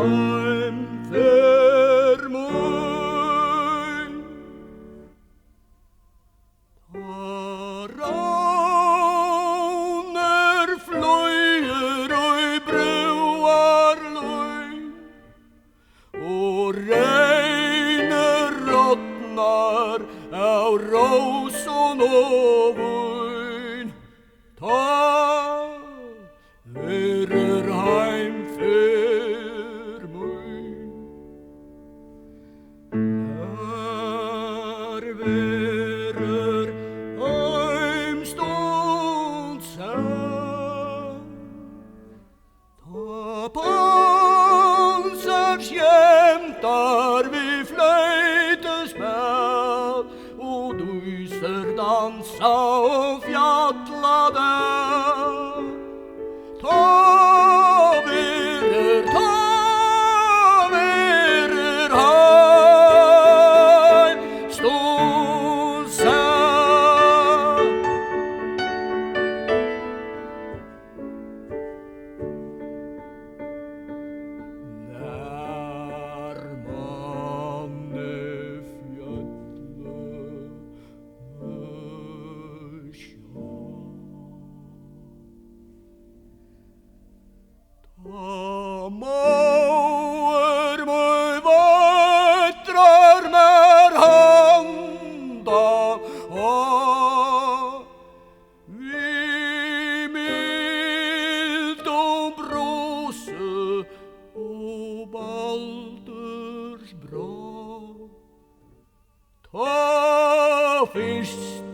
heim för mig. Raner flöjer och broar löj, och regner råttnar av rosen och vin. Ta verer heim för mig. När verer heim stånd sen, ta pansars jämtar vi flöjtespel och dyser dansa och fjattlade. Ta verer heim stånd sen. När ta mauer mig vattrar med handa, vi mild och brose och Balders bra. Ta fisk